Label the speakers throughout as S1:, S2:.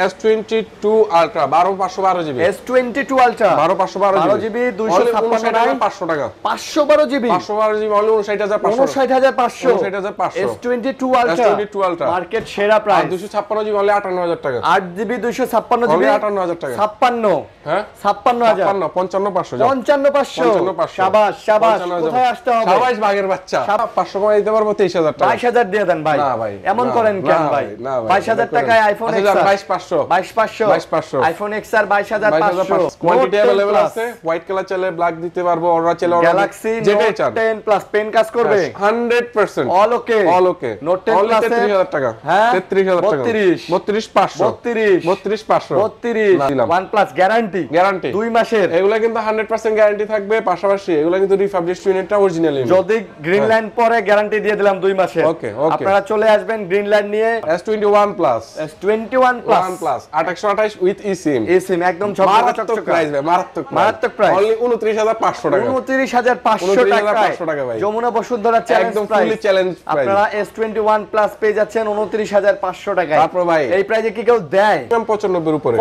S1: S22 Ultra 12512 GB,
S2: S22 Ultra
S1: 12512
S2: GB 256
S1: 500 টাকা,
S2: 512 GB
S1: 512 GB only 59500,
S2: 59500 S22 Ultra market সেরা
S1: আর
S2: price.
S1: 256 GB only 58000 টাকা,
S2: 8 GB 256 GB
S1: only 58000 টাকা,
S2: 56
S1: হ্যাঁ
S2: 56000
S1: 55500
S2: 55500 শাবাশ শাবাশ। কোথায় আসতে হবে?
S1: শাবাশ বাগের বাচ্চা, 500 কমাই দিতে পারবো 23000 টাকা,
S2: 22000 দিয়ে দেন ভাই।
S1: না ভাই
S2: এমন
S1: না,
S2: করেন কেন
S1: না
S2: ভাই?
S1: না ভাই,
S2: 22000 টাকায় আইফোন
S1: আচ্ছা,
S2: এক্স
S1: 22500
S2: 22500 আইফোন এক্স আর 22500
S1: কোয়ান্টিটি अवेलेबल আছে, হোয়াইট কালার চাইলে ব্ল্যাক দিতে পারবো, অরা চাইলে
S2: গ্যালাক্সি
S1: যেটাই চান
S2: 10 প্লাস পেন কাজ করবে
S1: 100%
S2: অল ওকে
S1: অল ওকে,
S2: নোট 10
S1: অনলি
S2: প্লাস
S1: 33000 টাকা,
S2: হ্যাঁ
S1: 33000 টাকা, 32500
S2: 32 ওয়ান প্লাস গ্যারান্টি
S1: গ্যারান্টি
S2: 2 মাসের।
S1: এগুলা কিন্তু 100% গ্যারান্টি থাকবে, পাশাপাশি এগুলা কিন্তু রিফাবলিশড ইউনিটটা অরিজিনাল ইউনিট।
S2: যদি গ্রিন লাইন পরে গ্যারান্টি দিয়ে দিলাম 2 মাসের।
S1: ওকে ওকে,
S2: আপনারা চলে আসবেন গ্রিন লাইন নিয়ে।
S1: S21 plus
S2: 28
S1: with eSIM,
S2: SM একদম ঝকঝকে
S1: মারাত্মক প্রাইস ভাই, মারাত্মক
S2: প্রাইস
S1: অনলি 29500 টাকা,
S2: 29500
S1: টাকা ভাই,
S2: যমুনা বসুন্ধরা চ্যালেঞ্জ
S1: একদম
S2: প্রাইস।
S1: ফুলি চ্যালেঞ্জ প্রাইস।
S2: আপনারা S21 প্লাস পেয়ে যাচ্ছেন 29500 টাকায়।
S1: তারপর ভাই
S2: এই প্রাইসে কি কেউ দেয়?
S1: 95 এর উপরে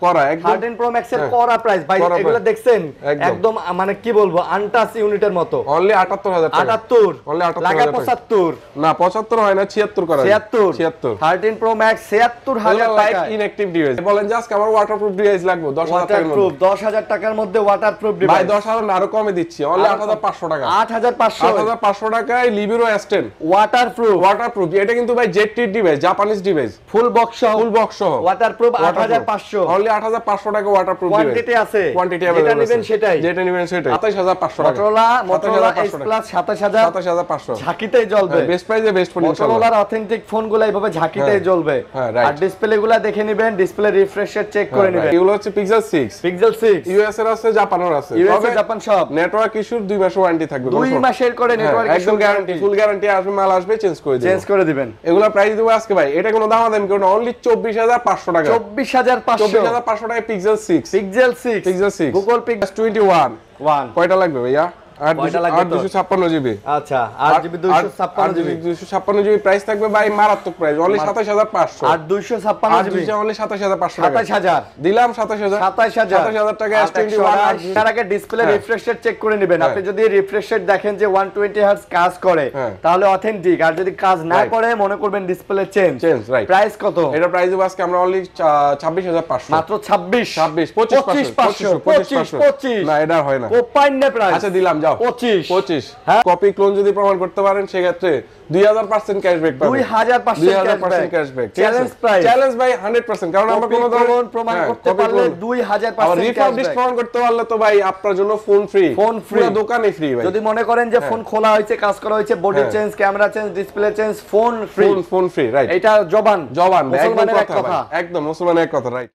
S2: করা
S1: একদম
S2: 13 Pro Max এর করা প্রাইস ভাই। এগুলো দেখছেন একদম মানে কি বলবো আনটাচ ইউনিটের মতো।
S1: অনলি 78000 টাকা,
S2: 78
S1: অনলি 78000
S2: লাগা
S1: টাকা,
S2: 75
S1: না 75 হয় না, 76 করা
S2: 76 13 Pro Max 76000
S1: লাইক
S2: টাকা।
S1: ইনঅ্যাক্টিভ ডিভাইস বলেন যে আজকে আমার ওয়াটারপ্রুফ ডিভাইস লাগবে 10000 টাকার মধ্যে,
S2: 10000 টাকার মধ্যে ওয়াটারপ্রুফ
S1: ভাই
S2: ডিভাইস
S1: 10000 না আরো কমে দিচ্ছি, অনলি 8500 টাকা,
S2: 8500
S1: টাকায় লিবিরো S10 ওয়াটারপ্রুফ। এটা কিন্তু ভাই jetty device, Japanese device,
S2: full box সহ ওয়াটারপ্রুফ 8500
S1: অনলি 8500 টাকা ওয়াটারপ্রুফ ডিভাইস।
S2: কোয়ান্টিটি আছে,
S1: কোয়ান্টিটি
S2: যেটা
S1: अवेलेबल
S2: নেবেন সেটাই,
S1: 27500 টাকা।
S2: মোটরোলা এস প্লাস
S1: 27500
S2: ঝাঁকিতেই জ্বলবে,
S1: বেস্ট প্রাইসে বেস্ট ফোন ইনশাআল্লাহ।
S2: মোটরোলার অথেন্টিক ফোনগুলো এইভাবে ঝাঁকিতেই জ্বলবে। আর ডিসপ্লেগুলো দেখে নেবেন, ডিসপ্লে রিফ্রেশ চেক করে নেবেন।
S1: এগুলো হচ্ছে পিক্সেল 6 ইউএস এর আছে, জাপানের আছে,
S2: ইউএস জাপান সব।
S1: নেটওয়ার্ক ইস্যুর 2 মাসের ওয়ারেন্টি থাকবে,
S2: 2 মাসের করে নেটওয়ার্ক
S1: একদম গ্যারান্টি, ফুল গ্যারান্টি আসবে, মাল আসবে চেঞ্জ করে দিবেন। এগুলা প্রাইস দেব আজকে ভাই, এটা কোনো দামাদামি করো না, অনলি 24500 টাকা,
S2: 24500
S1: টাকায় পিক্সেল 6
S2: গুগল পিক্সেল
S1: 21 কয়টা লাগবে ভাইয়া?
S2: 256
S1: জিবি,
S2: আচ্ছা 8 জিবি 256 জিবি
S1: 256 জিবি প্রাইস থাকবে ভাই, মারাত্মক প্রাইস, অনলি 27500,
S2: আর 256 জিবি
S1: অনলি 27500 টাকা,
S2: 27000
S1: দিলাম, 27000 টাকা S21।
S2: তার আগে ডিসপ্লে রিফ্রেশ রেট চেক করে নেবেন। আপনি যদি রিফ্রেশ রেট দেখেন যে 120 হার্টজ কাজ করে তাহলে অথেন্টিক, আর যদি কাজ না করে মনে করবেন ডিসপ্লে চেঞ্জ।
S1: রাইট।
S2: প্রাইস কত?
S1: এটা প্রাইস দেব আজকে আমরা অনলি 26500,
S2: মাত্র 26
S1: 25 না এটা হয় না,
S2: কোপাইন্ডে প্রাইস।
S1: আচ্ছা দিলাম, যাও 25 কপি ক্লোন যদি প্রমাণ করতে পারেন সেক্ষেত্রে 2000% ক্যাশব্যাক পাবেন,
S2: 2000%
S1: ক্যাশব্যাক,
S2: চ্যালেঞ্জ
S1: ভাই 100%, কারণ আমরা কোনো ধরনের
S2: প্রমাণ করতে পারলে 2000%
S1: রিফাবলিশ প্রমাণ করতে পারলে তো ভাই আপনার জন্য ফোন ফ্রি, পুরো দোকানে ফ্রি ভাই।
S2: যদি মনে করেন যে ফোন খোলা হয়েছে, কাজ করা হয়েছে, body change, camera change, display change, phone free,
S1: right.
S2: এটা জবান
S1: একদম কথা, একদম মুসলমানের এক কথা, রাইট।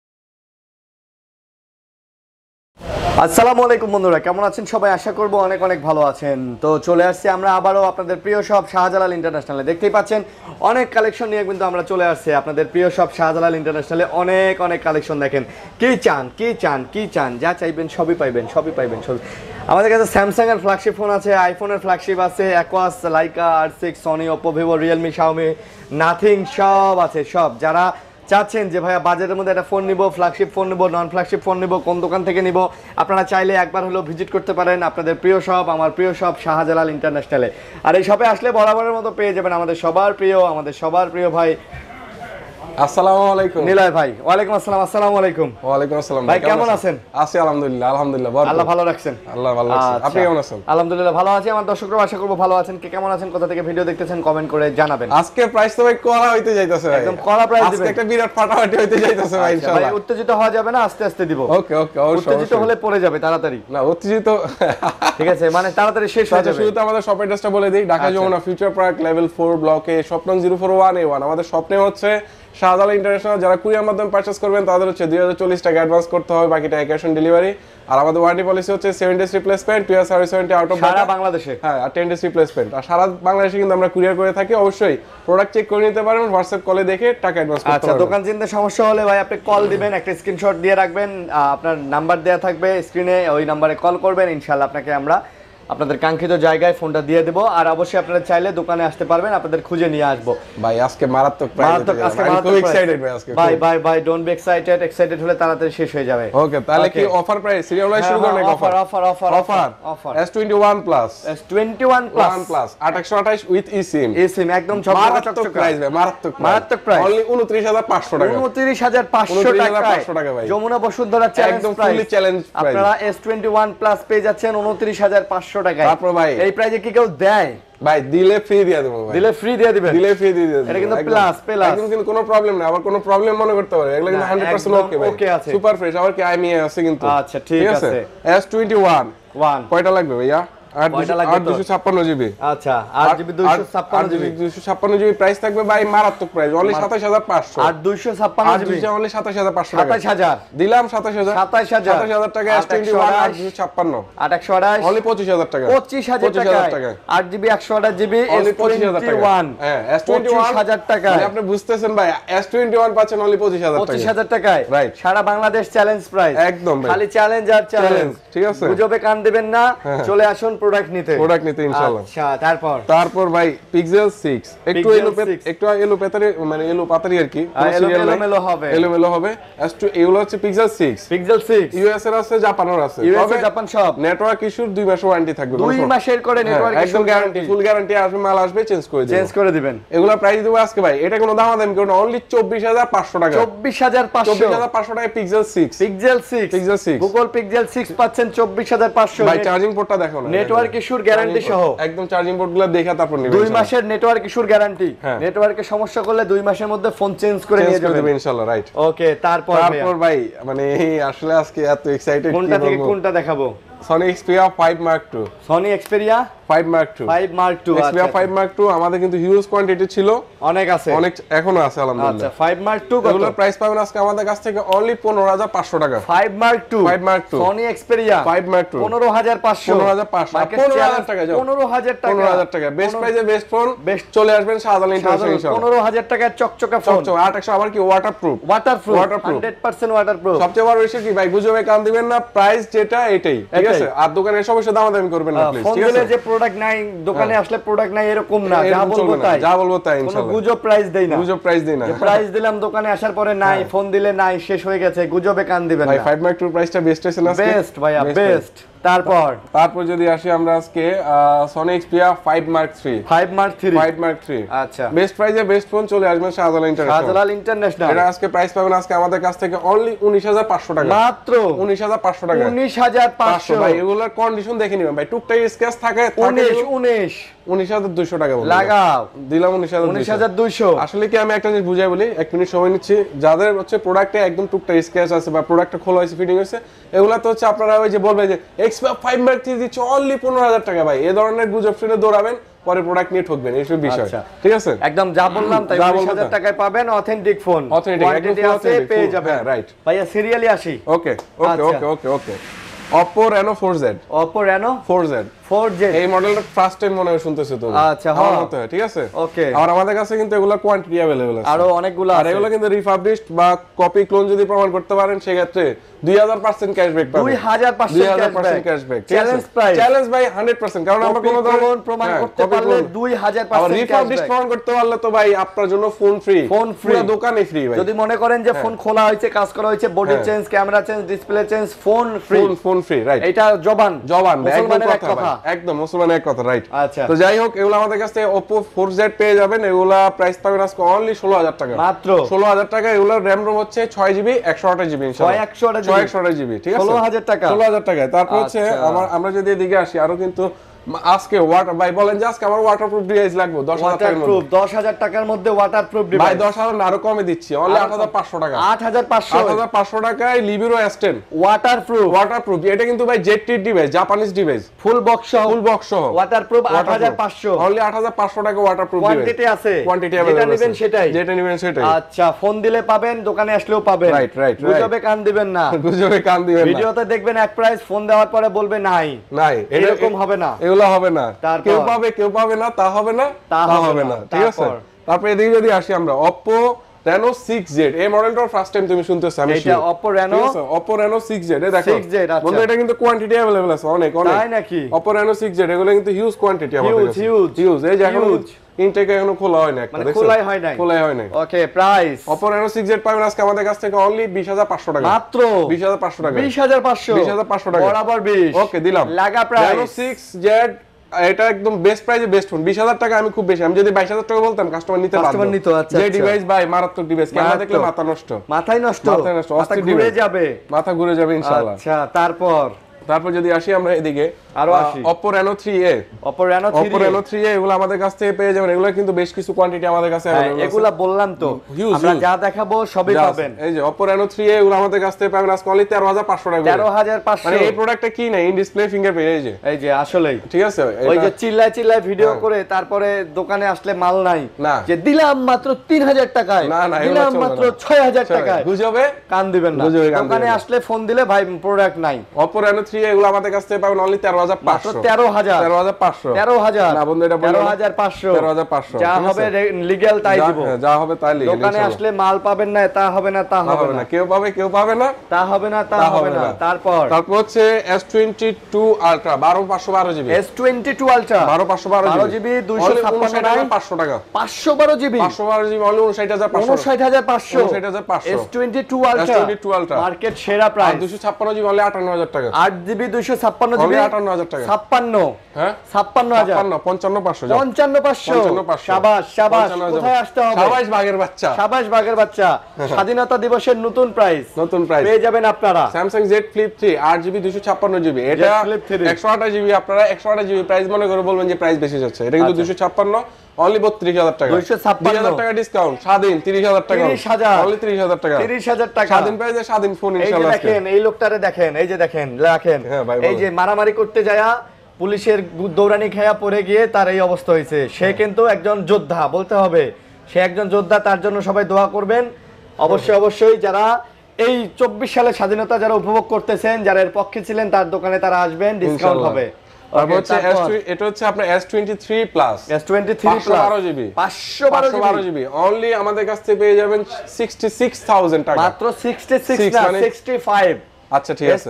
S2: আসসালামু আলাইকুম বন্ধুরা, কেমন আছেন সবাই? আশা করব অনেক অনেক ভালো আছেন। তো চলে আসছি আমরা আবারও আপনাদের প্রিয় শপ শাহজালাল ইন্টারন্যাশনালে। দেখতেই পাচ্ছেন অনেক কালেকশন নিয়ে কিন্তু আমরা চলে আসছি আপনাদের প্রিয় শপ শাহজালাল ইন্টারন্যাশনালে। অনেক কালেকশন দেখেন, কি চান যা চাইবেন সবই পাইবেন। আমাদের কাছে স্যামসাং এর ফ্ল্যাগশিপ ফোন আছে, আইফোনের ফ্ল্যাগশিপ আছে, Aquos, Leica, R6, Sony, Oppo, Vivo, Realme, Xiaomi, Nothing সব আছে। সব যারা চাচ্ছেন যে ভাইয়া বাজেটের মধ্যে একটা ফোন নিব, ফ্ল্যাগশিপ ফোন নিব, নন ফ্ল্যাগশিপ ফোন নিব, কোন দোকান থেকে নিব, আপনারা চাইলে একবার হলো ভিজিট করতে পারেন আপনাদের প্রিয় শপ, আমার প্রিয় শপ শাহজালাল ইন্টারন্যাশনালে। আর এই শপে আসলে বরাবরের মতো পেয়ে যাবেন আমাদের সবার প্রিয় ভাই
S1: আসসালামু আলাইকুম
S2: নিলয় ভাই। ওয়ালাইকুম আসসালাম। আসসালামু আলাইকুম।
S1: ওয়ালাইকুম আসসালাম
S2: ভাই, কেমন আছেন?
S1: আছি আলহামদুলিল্লাহ,
S2: আল্লাহ ভালো রাখছেন।
S1: আল্লাহ ভালো রাখছেন। আপনি কেমন আছেন?
S2: আলহামদুলিল্লাহ ভালো আছি। আমার দর্শকরা আশা করব ভালো আছেন। কে কেমন আছেন, কোথা থেকে ভিডিও দেখতেছেন কমেন্ট করে জানাবেন।
S1: আজকে প্রাইস তো ভাই করা হইতে যাইতাছে ভাই,
S2: একদম করা প্রাইস দিবেন।
S1: আজকে একটা বিরাট ফাটাফাটি হইতে যাইতাছে ভাই ইনশাআল্লাহ।
S2: ভাই উত্তেজিত হওয়া যাবে না, আস্তে আস্তে দিব।
S1: ওকে অবশ্যই।
S2: উত্তেজিত হলে পড়ে যাবে তাড়াতাড়ি।
S1: না উত্তেজিত ঠিক
S2: আছে, মানে তাড়াতাড়ি শেষ হয়ে যাবে।
S1: শুরুতে আমাদের শপ অ্যাড্রেসটা বলে দেই। Dhaka Jamuna future park level 4 ব্লকে শপ নং 041A1। আমাদের শপ নেম হচ্ছে শাহজালাল ইন্টারন্যাশনাল। যারা কুরিয়ার মাধ্যমে পারচেজ করবেন তাদের হচ্ছে 2040 টাকা অ্যাডভান্স করতে হবে, বাকিটা ক্যাশ অন ডেলিভারি। আর আমাদের ওয়ারেন্টি পলিসি হচ্ছে 7 days replacement, 2 year service warranty out of
S2: সারা বাংলাদেশে।
S1: হ্যাঁ, আর 10 ডেজ রিপ্লেসমেন্ট। আর সারা বাংলাদেশে কিন্তু আমরা কুরিয়ার করে থাকি। অবশ্যই প্রোডাক্ট চেক করে নিতে পারেন, হোয়াটসঅ্যাপ কলে দেখে টাকা অ্যাডভান্স করতে পারবেন।
S2: আচ্ছা, দোকান চিনতে সমস্যা হলে ভাই আপনি কল দিবেন, একটা স্ক্রিনশট দিয়ে রাখবেন, আপনার নাম্বার দেয়া থাকবে স্ক্রিনে, ওই নম্বরে কল করবেন, ইনশাআল্লাহ আপনাকে আমরা আপনাদের কাঙ্ক্ষিত জায়গায় ফোনটা দিয়ে দেবো। আর অবশ্যই আপনারা চাইলে দোকানে আসতে পারবেন, আপনাদের খুঁজে নিয়ে আসবো।
S1: ভাই আজকে মারাত্মক প্রাইস,
S2: মারাত্মক আজকে
S1: খুব
S2: মারাত্মক
S1: এক্সাইটেড ভাই আজকে।
S2: ভাই ডোন্ট বি এক্সাইটেড, এক্সাইটেড হলে তাড়াতাড়ি শেষ হয়ে যাবে।
S1: ওকে, তাহলে কি অফার প্রাইস সিরিয়াল ওয়াইজ শুরু করেন? Offer S21 plus
S2: S21
S1: plus 828 with eSIM
S2: একদম ঝকঝকে
S1: মারাত্মক প্রাইস ভাই,
S2: মারাত্মক প্রাইস
S1: অনলি 29500 টাকা,
S2: 29500
S1: টাকা ভাই।
S2: যমুনা বসুন্ধরা চ্যালেঞ্জ
S1: একদম
S2: প্রাইস,
S1: ফুলি চ্যালেঞ্জ প্রাইস।
S2: আপনারা S21 প্লাস পেয়ে যাচ্ছেন 29500 টাকায়।
S1: তারপর ভাই
S2: এই প্রাইসে কি কেউ দেয়?
S1: ভাই দিলে ফ্রি দিয়ে দেবো ভাই,
S2: দিলে ফ্রি দিয়ে দিবেন,
S1: দিলে ফ্রি দিয়ে দেবো।
S2: এটা কিন্তু প্লাস
S1: একদম কিন্তু কোনো প্রবলেম না, আবার কোনো প্রবলেম মনে করতে পারে, এগুলো কিন্তু 100% ওকে ভাই,
S2: ওকে আছে,
S1: সুপার ফ্রেশ। আবার কি আইএমইআই আছে কিন্তু।
S2: আচ্ছা ঠিক আছে।
S1: S21 কয়টা লাগবে ভাইয়া? 8 জিবি।
S2: আচ্ছা 8 জিবি
S1: 256 জিবি প্রাইস থাকবে ভাই, মারাত্মক প্রাইস অনলি 27500।
S2: 8 256 জিবি
S1: অনলি 27500 টাকা,
S2: 27000
S1: দিলাম, 27000 টাকা। S21 856
S2: 828
S1: অনলি 25000 টাকা,
S2: 25000 টাকা। 8 জিবি 128 জিবি
S1: অনলি 25000 টাকা। হ্যাঁ S21
S2: 25000 টাকা,
S1: আপনি বুঝতেছেন ভাই, S21 পাচ্ছেন অনলি 25000 টাকা,
S2: 25000 টাকায়
S1: রাইট।
S2: সারা বাংলাদেশ চ্যালেঞ্জ প্রাইস,
S1: একদম ভাই,
S2: খালি চ্যালেঞ্জ আর চ্যালেঞ্জ,
S1: ঠিক আছে।
S2: গুজবে কান দিবেন না, চলে আসুন প্রোডাক্ট নিতে
S1: ইনশাআল্লাহ।
S2: আচ্ছা
S1: তারপর ভাই পিক্সেল 6 একটু এলো পাতারি, মানে এলো পাতারি আর কি, এলোমেলো হবে। এগুলো হচ্ছে পিক্সেল 6 ইউএস এর আছে, জাপানের আছে,
S2: ইউএস জাপান সব।
S1: নেটওয়ার্ক ইস্যুর 2 মাস ওয়ারেন্টি থাকবে,
S2: 2 মাসের করে নেটওয়ার্ক
S1: একদম গ্যারান্টি, ফুল গ্যারান্টি আসবে, মাল আসবে চেঞ্জ করে দিবেন। এগুলা প্রাইস দেবো আজকে ভাই, এটা কোনো দামাদামি করুন, অনলি 24500 টাকা,
S2: 24500
S1: টাকায় পিক্সেল 6
S2: গুগল পিক্সেল 6 পাচ্ছেন 24500।
S1: ভাই চার্জিং পোর্টটা দেখো না,
S2: নেটওয়ার্ক ইস্যুর গ্যারান্টি সহ,
S1: একদম চার্জিং পোর্টগুলো দেখা তারপর নিবেন।
S2: 2 মাসের নেটওয়ার্ক ইস্যুর গ্যারান্টি, নেটওয়ার্কে সমস্যা করলে 2 মাসের মধ্যে ফোন চেঞ্জ করে নিয়ে যাবেন
S1: ইনশাআল্লাহ, রাইট।
S2: ওকে, তারপর
S1: ভাই মানে আসলে আজকে এত এক্সাইটেড,
S2: কোনটা থেকে কোনটা দেখাবো?
S1: Sony Xperia 5 Mark II,
S2: Sony Xperia
S1: 5 Mark II, Xperia 5 Mark II আমাদের কিন্তু হিউজ কোয়ান্টিটি ছিল,
S2: অনেক আছে,
S1: অনেক এখনো আছে আলহামদুলিল্লাহ।
S2: আচ্ছা 5 Mark II
S1: এগুলোর প্রাইস পাবেন আজকে আমাদের কাছ থেকে অনলি 15500 টাকা।
S2: 5 Mark II Sony Xperia
S1: 5 Mark II
S2: 15500
S1: 15000 টাকা,
S2: 15000
S1: টাকা বেস্ট প্রাইসে বেস্ট ফোন, বেস্ট চলে আসবেন শাহজালাল ইন্টারন্যাশনাল ইনশাআল্লাহ।
S2: 15000 টাকার চকচকা ফোন,
S1: 800 আবার কি ওয়াটারপ্রুফ
S2: 100% ওয়াটারপ্রুফ।
S1: সবচেয়ে বড় বিষয় কি ভাই, গুজবে কান দিবেন না, প্রাইস যেটা এটাই, ঠিক আছে। আর দোকানে এসে অবশ্যই দামাদামি করবেন না প্লিজ, ঠিক আছে।
S2: যে প্রোডাক্ট নাই, দোকানে আসলে প্রোডাক্ট নাই এরকম না, যা বলবো তাই
S1: ইনশাআল্লাহ।
S2: কোনো গুজব প্রাইস দেই না, প্রাইস দিলাম দোকানে আসার পরে নাই, ফোন দিলে নাই, শেষ হয়ে গেছে, গুজবে কান দিবেন না
S1: ভাই। 5 Mark II প্রাইসটা বেস্ট আছে না,
S2: বেস্ট ভাইয়া, বেস্ট। তারপর
S1: যদি আসি আমরা আজকে Sony Xperia 5 Mark III,
S2: আচ্ছা
S1: বেস্ট প্রাইসে বেস্ট ফোন চলে আসবে শাহজালাল ইন্টারন্যাশনাল। এটা আজকে প্রাইস পাবেন আজকে আমাদের কাছ থেকে অনলি 19500 টাকা,
S2: মাত্র
S1: 19500 টাকা,
S2: 19500
S1: ভাই। এগুলোর কন্ডিশন দেখে নিবেন ভাই, টুকটাক স্ক্র্যাচ থাকে 19200 টাকা
S2: লাগাও,
S1: দিলাম 19200। আসলে কি আমি একটা জিনিস বুঝাই বলি, 1 মিনিট সময় নিচ্ছি। যাদের হচ্ছে প্রোডাক্টে একদম টুকটাক স্ক্র্যাচ আছে বা প্রোডাক্টটা খোলা হয়েছে, ফিটিং হয়েছে, এগুলা তো হচ্ছে আপনারা ওই যে বলবে যে Xperia 5 Mark III দিচ্ছে অনলি 15000 টাকা, ভাই এই ধরনের গুজব শুনে দৌড়াবেন, পরে প্রোডাক্ট নিয়ে ঠকবেন, এইসব বিষয়, ঠিক আছে।
S2: একদম যা বললাম তাই, 19000 টাকায় পাবেন অথেন্টিক ফোন,
S1: অথেন্টিক আছে,
S2: পেয়ে যাবেন,
S1: রাইট
S2: ভাইয়া। সিরিয়ালি আসি,
S1: ওকে Oppo Reno 4Z এই মডেলটা ফার্স্ট টাইম মনে হয় শুনতেছো তো?
S2: আচ্ছা
S1: হ্যাঁ মতে হয়, ঠিক আছে।
S2: ওকে,
S1: আর আমাদের কাছে কিন্তু এগুলা কোয়ান্টিটি अवेलेबल আছে,
S2: আরো অনেকগুলো আছে।
S1: আর এগুলা কিন্তু রিফারবিশড বা কপি ক্লোন যদি প্রমাণ করতে পারেন, সেই ক্ষেত্রে 2000% ক্যাশব্যাক পাবেন,
S2: 2000%
S1: ক্যাশব্যাক।
S2: চ্যালেঞ্জ
S1: ভাই 100%, কারণ আমরা কোনো ধরনের
S2: প্রমাণ করতে পারলে 2000%
S1: রিফারবিশড প্রমাণ করতে পারলে তো ভাই আপনার জন্য ফোন ফ্রি, পুরো দোকানে ফ্রি ভাই।
S2: যদি মনে করেন যে ফোন খোলা হয়েছে, কাজ করা হয়েছে, body change, camera change, display change, phone free,
S1: right.
S2: এটা জবান
S1: একদম মুসলমানের এক কথা, রাইট।
S2: আচ্ছা,
S1: তো যাই হোক, এগুলো আমাদের কাছে Oppo 4Z পেয়ে যাবেন। এগুলা প্রাইস পাবেন আজকে অনলি 16000 টাকা,
S2: মাত্র
S1: 16000 টাকা। এগুলোর RAM ROM হচ্ছে 6GB 128GB ইনশাআল্লাহ, 628GB, ঠিক আছে,
S2: 16000 টাকা,
S1: 16000 টাকায়। তারপর হচ্ছে আমরা যদি এদিকে আসি, আরো কিন্তু আজকে ওয়াটার ভাই বলেন যে আজকে আমার ওয়াটারপ্রুফ ডিভাইস লাগবে 10000 টাকার মধ্যে,
S2: 10000 টাকার মধ্যে ওয়াটারপ্রুফ ডিভাইস
S1: ভাই 10000 না আরো কমে দিচ্ছি, অনলি 8500 টাকা,
S2: 8500
S1: টাকায় লিবিরো S10 ওয়াটারপ্রুফ। এটা কিন্তু ভাই Z device, Japanese device,
S2: full box সহ
S1: ওয়াটারপ্রুফ 8500, অনলি 8500 টাকা ওয়াটারপ্রুফ ডিভাইস। কোয়ান্টিটি আছে, যেটা নেবেন সেটাই।
S2: আচ্ছা, ফোন দিলে পাবেন, দোকানে আসলেও পাবেন,
S1: রাইট।
S2: গুজবে কান দিবেন না, ভিডিওতে দেখবেন এক প্রাইস, ফোন দেওয়ার পরে বলবে নাই, এরকম হবে না,
S1: হবে না। কেউ পাবে না, তা হবে না, ঠিক আছে। তারপর এদিকে যদি আসি আমরা Oppo Reno 6Z এই মডেলটা ফার্স্ট টাইম তুমি শুনতেছো আমি
S2: এটা Oppo Reno
S1: Oppo Reno 6Z এই দেখো
S2: 6Z আচ্ছা
S1: বন্ধু এটা কিন্তু কোয়ান্টিটি अवेलेबल আছে অনেক
S2: তাই নাকি
S1: Oppo Reno 6Z এগুলো কিন্তু হিউজ কোয়ান্টিটি আমাদের কাছে
S2: হিউজ
S1: এই যে এখন ইনটেক এখনো খোলা হয় না একটা দেখছো
S2: খোলাই হয় নাই okay price
S1: Oppo Reno 6Z পাবেন আজকে আমাদের কাছ থেকে অনলি 20500 টাকা
S2: মাত্র
S1: 20500 টাকা
S2: 20500
S1: টাকা
S2: বরাবর 20
S1: ওকে দিলাম
S2: লাগা প্রাইস
S1: Reno 6Z এটা একদম বেস্ট প্রাইসে বেস্ট ফোন 20000 টাকা আমি খুব বেশি আমি যদি 22000 টাকা বলতাম কাস্টমার নিতে পারতো
S2: আচ্ছা
S1: যে ডিভাইস ভাই মারাত্মক ডিভাইস ক্যামেরা দেখলে মাথা নষ্ট
S2: মাথা ঘুরে যাবে
S1: ইনশাআল্লাহ
S2: আচ্ছা
S1: তারপর যদি আসি আমরা এদিকে
S2: আরো আসি
S1: Oppo Reno 3a
S2: Oppo Reno 3a
S1: এগুলো আমাদের কাছ থেকে পেয়ে যাবেন এগুলো কিন্তু বেশ কিছু কোয়ান্টিটি আমাদের কাছে अवेलेबल আছে
S2: এগুলা বললাম তো আমরা যা দেখাবো সবই পাবেন
S1: এই যে Oppo Reno 3a এগুলো আমাদের কাছ থেকে পাবেন আজকে অনলি 13500 টাকা
S2: 13500
S1: মানে এই প্রোডাক্টটা কি না ইন ডিসপ্লে ফিঙ্গারপ্রিন্ট এই যে
S2: আসলেই
S1: ঠিক আছে
S2: ওই যে চিল্লায় ভিডিও করে তারপরে দোকানে আসলে মাল নাই যে দিলাম মাত্র 3000 টাকায় দিলাম মাত্র 6000 টাকায়
S1: গুজবে
S2: কান দিবেন না দোকানে আসলে ফোন দিলে ভাই প্রোডাক্ট নাই
S1: Oppo Reno 3a এগুলো আমাদের কাছ থেকে পাবেন অনলি 13500
S2: 13500
S1: না বন্ধু এটা
S2: 13500 যা হবে লিগ্যাল তাই দিব
S1: যা হবে তাই লিগ্যাল
S2: দোকানে আসলে মাল পাবেন না তা হবে না
S1: কেউ পাবে না
S2: তা হবে না তারপর
S1: হচ্ছে S22 Ultra 12512 GB
S2: S22 Ultra
S1: 12512
S2: GB 256
S1: 500 টাকা
S2: 512 GB
S1: 512 GB only 59500
S2: S22 Ultra market সেরা প্রাইস
S1: 256 GB অনলি 58000 টাকা
S2: 8 GB 256 GB
S1: 58000 টাকা
S2: 56
S1: হ্যাঁ
S2: 56000
S1: 55500
S2: 55500 শাবাশ কোথায় আসতে হবে
S1: শাবাশ বাগের বাচ্চা
S2: স্বাধীনতা দিবসের নতুন প্রাইস পেয়ে যাবেন আপনারা
S1: Samsung Z Flip 3 8GB 256GB এটা 128GB আপনারা 128GB প্রাইস মনে করে বলবেন যে প্রাইস বেশি যাচ্ছে এটা কিন্তু 256 অনলি 32000 টাকা 25000 টাকা ডিসকাউন্ট স্বাধীন 30000 টাকা অনলি 30000 টাকা স্বাধীন প্রাইসে স্বাধীন ফোন ইনশাআল্লাহ
S2: দেখেন এই লোকটারে দেখেন এই যে দেখেন এই যে মারামারি করতে যায়া পুলিশের দৌড়ানি খেয়া পড়ে গিয়ে তার এই অবস্থা হয়েছে সে কিন্তু একজন যোদ্ধা বলতে হবে সে একজন যোদ্ধা তার জন্য সবাই দোয়া করবেন অবশ্যই যারা এই 24 সালের স্বাধীনতা যারা উপভোগ করতেছেন যারা এর পক্ষে ছিলেন তার দোকানে তারা আসবেন ডিসকাউন্ট হবে
S1: এটা হচ্ছে আপনার S23 প্লাস
S2: 512GB
S1: অনলি আমাদের কাছ থেকে পেয়ে যাবেন 66000 টাকা
S2: মাত্র 66 না 65
S1: আচ্ছা ঠিক আছে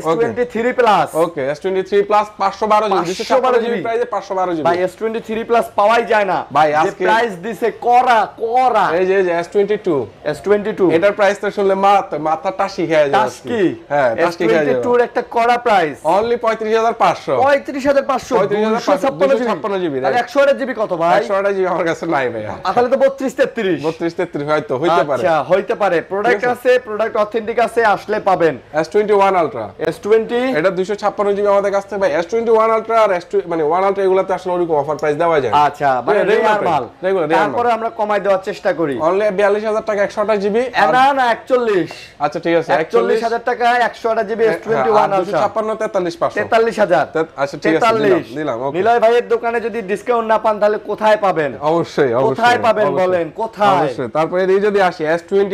S2: S23 প্লাস
S1: ওকে S23 প্লাস 512GB প্রাইসে 512GB
S2: ভাই S23 প্লাস পাওয়াই যায় না
S1: ভাই আজকে
S2: প্রাইস দিছে করা
S1: এই যে S22
S2: এটার
S1: প্রাইস তো শুনলে মাথা টাসি খেয়ে যায়
S2: টাসকি হ্যাঁ টাসকি খেয়ে যায় S22 এর একটা করা প্রাইস
S1: অনলি 35500 256GB
S2: আর 128GB কত ভাই
S1: 128GB আমার কাছে নাই ভাই
S2: আসলে তো 32
S1: হয়তো হইতে পারে
S2: আচ্ছা হইতে পারে প্রোডাক্ট আছে প্রোডাক্ট অথেন্টিক আছে আসলে পাবেন
S1: S21 Ultra
S2: S20
S1: এটা 256GB আমাদের কাছ থেকে ভাই S21 Ultra আর মানে 1 Ultra এগুলাতে আসলে ওরকম অফার প্রাইস দেওয়া যায়
S2: আচ্ছা মানে রেগুলার মাল তারপরে আমরা কমাই দেওয়ার চেষ্টা করি
S1: অনলি 42000 টাকা 128GB
S2: না 41
S1: আচ্ছা ঠিক আছে
S2: 41000 টাকা 128GB S21 Ultra
S1: 43000 আচ্ছা ঠিক আছে দিলাম ওকে
S2: নিলয় ভাইয়ের দোকানে যদি ডিসকাউন্ট না পান তাহলে কোথায় পাবেন
S1: অবশ্যই
S2: কোথায় পাবেন বলেন কোথায়
S1: অবশ্যই তারপরে এই যদি আসি S20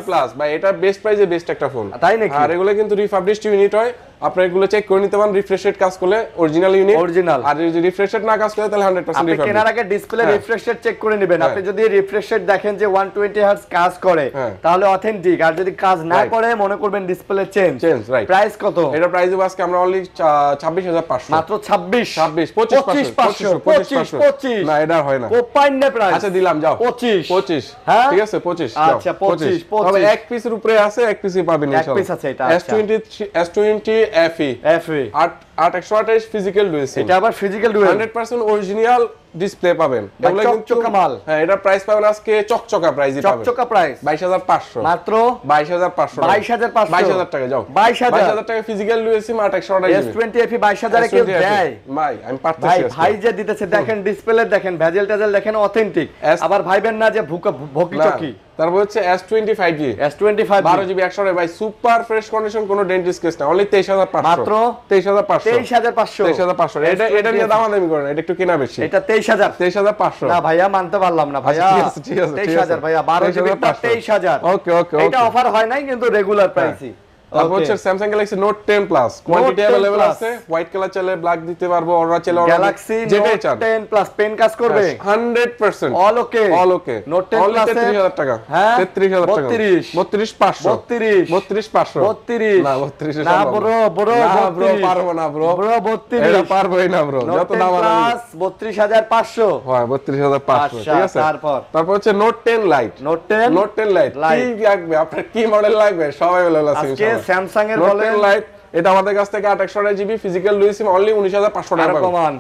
S1: প্লাস ভাই এটা বেস্ট প্রাইসে বেস্ট একটা ফোন
S2: তাই নাকি
S1: আর এগুলো কিন্তু রিফাবলিশড ইউনিট হয় আপনারা এগুলো চেক করে নিতে পারেন রিফ্রেশ রেট কাজ করলে অরিজিনাল ইউনিট আর যদি রিফ্রেশ রেট না কাজ করে তাহলে 100% রিফাবলিশড
S2: আপনি কেনার আগে ডিসপ্লে রিফ্রেশ রেট চেক করে নেবেন আপনি যদি রিফ্রেশ রেট দেখেন যে 120 হার্টজ কাজ করে তাহলে অথেন্টিক আর যদি কাজ না করে মনে করবেন ডিসপ্লে চেঞ্জ
S1: রাইট
S2: প্রাইস কত
S1: এটা প্রাইস দেব আজকে আমরা অনলি 26500
S2: মাত্র 25
S1: 25 না এটা হয় না
S2: কোপাইন না প্রাইস
S1: আচ্ছা দিলাম যাও
S2: 25 হ্যাঁ
S1: ঠিক আছে 25
S2: আচ্ছা 25
S1: তবে এক পিসের উপরে আছে এক পিসই পাবেন ইনশাআল্লাহ
S2: এক পিস আছে এটা
S1: S20 FE 828 ফিজিক্যাল ডুয়াল সিম
S2: এটা আবার ফিজিক্যাল ডুয়াল
S1: 100% অরিজিনাল ডিসপ্লে পাবেন
S2: এগুলো কিন্তু কামাল
S1: হ্যাঁ এটা প্রাইস পাবেন আজকে চকচকা প্রাইসই পাবেন
S2: চকচকা প্রাইস
S1: 22500
S2: মাত্র
S1: 22000 টাকা যাও 22000 টাকা ফিজিক্যাল ডুয়াল সিম 828
S2: S20 FE 22000 এ কেউ দেয়
S1: ভাই আমি পারতেছি
S2: ভাই যে দিতেছে দেখেন ডিসপ্লে দেখেন ভেজেল টেজেল দেখেন অথেন্টিক আবার ভাইবেন না যে ভকি চকি
S1: তারপর হচ্ছে S25G 12GB 128 ভাই সুপার ফ্রেশ কন্ডিশন কোনো ডেন্টিস কেস না অনলি 23500
S2: মাত্র
S1: 23500 এটা নিয়ে দামাদামি করেন এটা একটু কিনা বেশি
S2: এটা 23500 না ভাইয়া মানতে পারলাম না ভাইয়া
S1: ঠিক আছে
S2: 23000 ভাইয়া 12GB 23000
S1: ওকে
S2: এটা অফার হয় নাই কিন্তু রেগুলার প্রাইসই
S1: তারপর হচ্ছে Samsung Galaxy Note 10 Plus quantity available আছে, হোয়াইট কালার চাইলে ব্ল্যাক দিতে পারবো, অরা চাইলে অরা,
S2: Galaxy
S1: যেটাই
S2: Note
S1: চান
S2: 10 Plus পেন কাজ করবে
S1: 100%
S2: অল ওকে
S1: অল ওকে।
S2: Note 10
S1: অনলি
S2: Plus
S1: 33000 টাকা,
S2: হ্যাঁ
S1: 33000 টাকা, 32500,
S2: 32
S1: 32 না 32
S2: না ব্রো
S1: ব্রো পারবো না ব্রো,
S2: ব্রো 32
S1: এটা পারবোই না ব্রো, যত দাম আর
S2: 32500
S1: হয় 32500, ঠিক আছে। তারপর হচ্ছে Note 10 Lite,
S2: Note 10
S1: Note 10 Lite কি লাগবে আপনার, কি মডেল লাগবে সবাই अवेलेबल আছে
S2: আজকে
S1: ইনশাআল্লাহ।
S2: স্যামসাং এর
S1: Note
S2: বলেন
S1: 10 Lite এটা আমাদের কাছ থেকে 2800 জিবি ফিজিক্যাল ডুয়াল সিম অনলি 19500 টাকা পাবেন,
S2: কমান